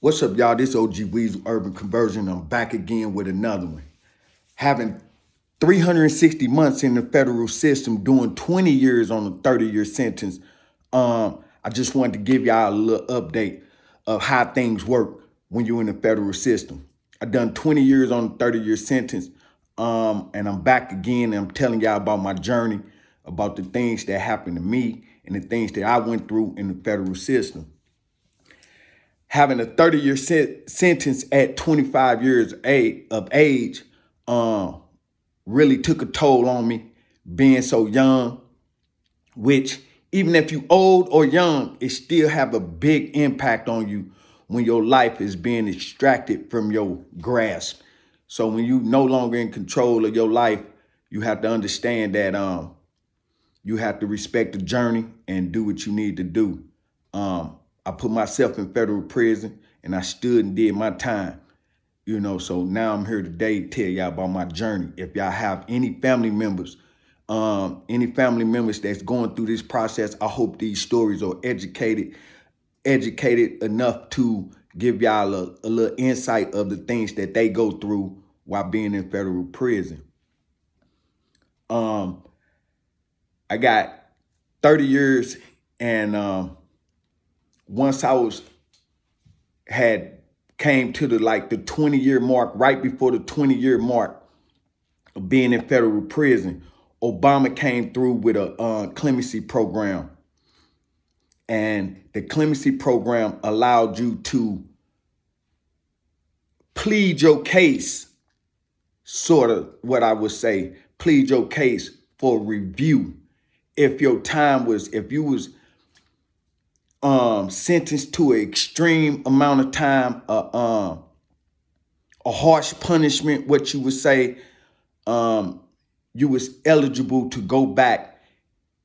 What's up, y'all? This OG Weasel Urban Conversion. I'm back again with another one. Having 360 months in the federal system, doing 20 years on a 30-year sentence. I just wanted to give y'all a little update of how things work when you're in the federal system. I've done 20 years on a 30-year sentence, and I'm back again, and I'm telling y'all about my journey, about the things that happened to me and the things that I went through in the federal system. Having a 30-year sentence at 25 years of age really took a toll on me, being so young, which even if you old or young, it still have a big impact on you when your life is being extracted from your grasp. So when you no longer in control of your life, you have to understand that you have to respect the journey and do what you need to do. I put myself in federal prison and I stood and did my time, so now I'm here today to tell y'all about my journey. If y'all have any family members that's going through this process, I hope these stories are educated enough to give y'all a little insight of the things that they go through while being in federal prison. I got 30 years, and once I came to the 20-year mark, right before the 20-year mark of being in federal prison, Obama came through with a clemency program. And the clemency program allowed you to plead your case, sort of what I would say, plead your case for review. If you was sentenced to an extreme amount of time, a harsh punishment, what you would say, you was eligible to go back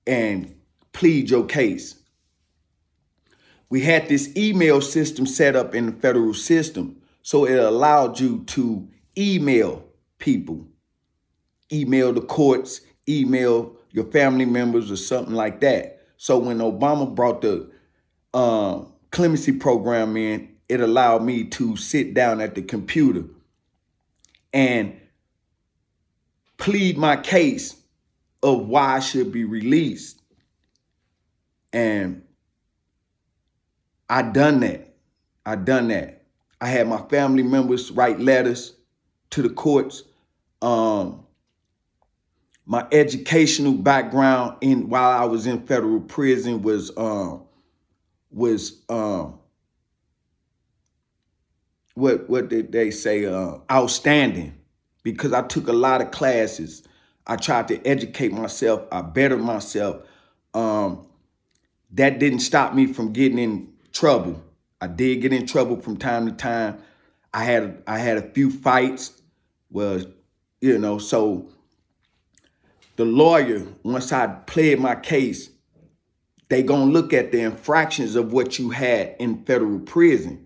and plead your case. We had this email system set up in the federal system, so it allowed you to email people, email the courts, email your family members or something like that. So when Obama brought the clemency program in, it allowed me to sit down at the computer and plead my case of why I should be released. And I done that. I had my family members write letters to the courts. My educational background while I was in federal prison was what did they say? Outstanding, because I took a lot of classes. I tried to educate myself. I bettered myself. That didn't stop me from getting in trouble. I did get in trouble from time to time. I had a few fights. So the lawyer, once I pled my case, they gonna look at the infractions of what you had in federal prison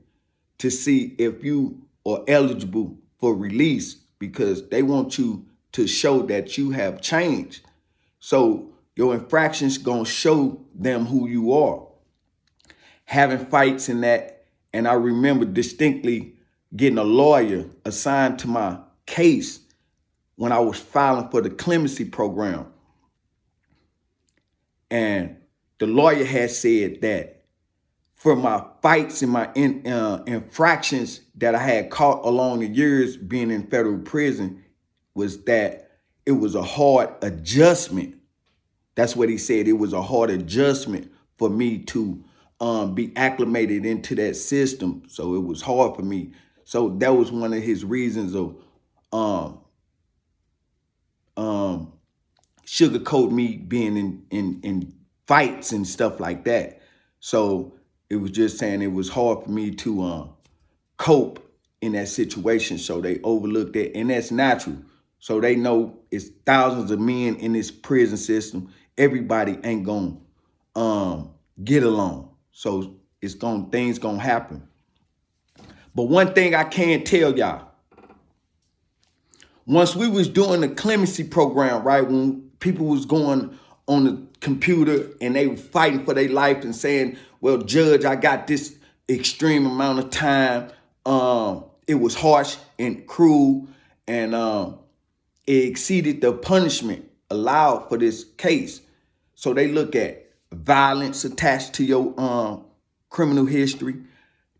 to see if you are eligible for release, because they want you to show that you have changed. So your infractions gonna show them who you are. Having fights in that, and I remember distinctly getting a lawyer assigned to my case when I was filing for the clemency program. And the lawyer had said that for my fights and my infractions that I had caught along the years being in federal prison, was that it was a hard adjustment. That's what he said. It was a hard adjustment for me to be acclimated into that system. So it was hard for me. So that was one of his reasons of sugarcoat me being in fights and stuff like that. So it was just saying it was hard for me to cope in that situation. So they overlooked it, and that's natural. So they know it's thousands of men in this prison system. Everybody ain't gonna get along. So things gonna happen. But one thing I can tell y'all, once we was doing the clemency program, right, when people was going on the computer and they were fighting for their life and saying, well, judge, I got this extreme amount of time. It was harsh and cruel, and it exceeded the punishment allowed for this case. So they look at violence attached to your criminal history.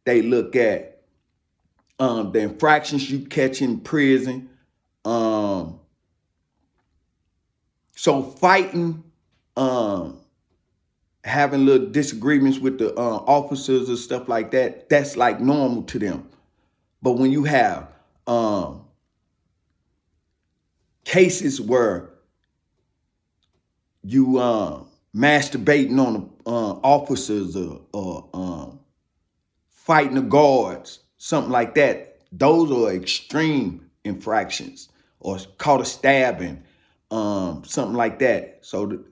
They look at the infractions you catch in prison. So fighting, having little disagreements with the officers or stuff like that, that's like normal to them. But when you have cases where you masturbating on the officers or fighting the guards, something like that, those are extreme infractions, or caught a stabbing, something like that. So the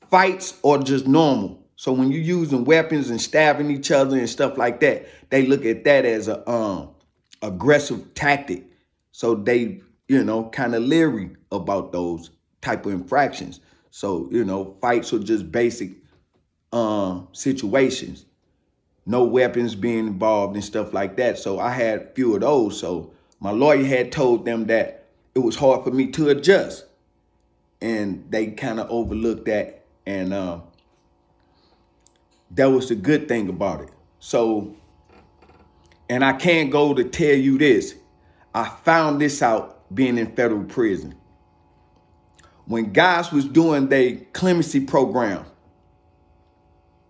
fights are just normal. So when you're using weapons and stabbing each other and stuff like that, they look at that as a aggressive tactic. So they, kind of leery about those type of infractions. So, fights are just basic situations. No weapons being involved and stuff like that. So I had a few of those. So my lawyer had told them that it was hard for me to adjust. And they kind of overlooked that. And that was the good thing about it. So, and I can't go to tell you this. I found this out being in federal prison. When guys was doing their clemency program,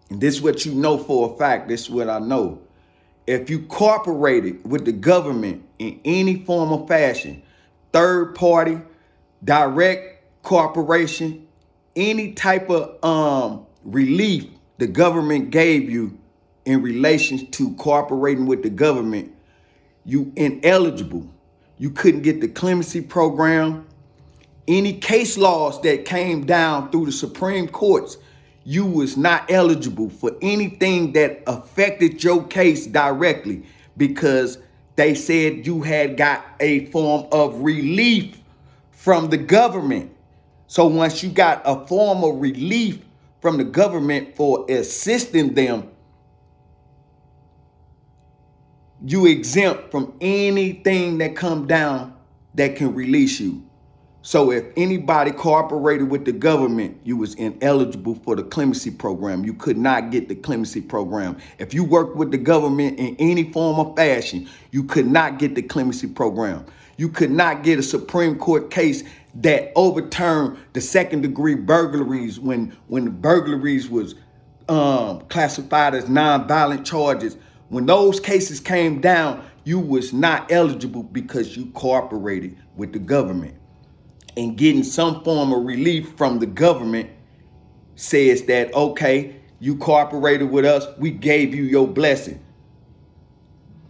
and this is what you know for a fact, this is what I know. If you cooperated with the government in any form or fashion, third party, direct cooperation, any type of relief the government gave you in relation to cooperating with the government, you ineligible. You couldn't get the clemency program. Any case laws that came down through the Supreme Courts, you was not eligible for anything that affected your case directly, because they said you had got a form of relief from the government. So once you got a form of relief from the government for assisting them, you exempt from anything that come down that can release you. So if anybody cooperated with the government, you was ineligible for the clemency program. You could not get the clemency program. If you worked with the government in any form or fashion, you could not get the clemency program. You could not get a Supreme Court case that overturned the second-degree burglaries when the burglaries was classified as non-violent charges. When those cases came down, you was not eligible because you cooperated with the government. And getting some form of relief from the government says that, okay, you cooperated with us, we gave you your blessing.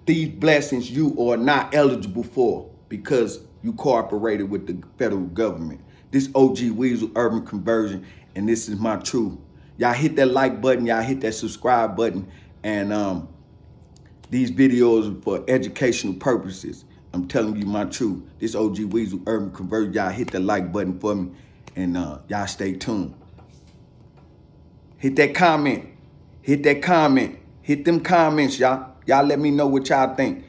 These blessings you are not eligible for because you cooperated with the federal government. This OG Weasel Urban Conversion, and this is my truth. Y'all hit that like button, y'all hit that subscribe button, and these videos are for educational purposes. I'm telling you my truth. This OG Weasel Urban Conversion. Y'all hit the like button for me, and y'all stay tuned. Hit that comment. Hit that comment. Hit them comments, y'all. Y'all let me know what y'all think.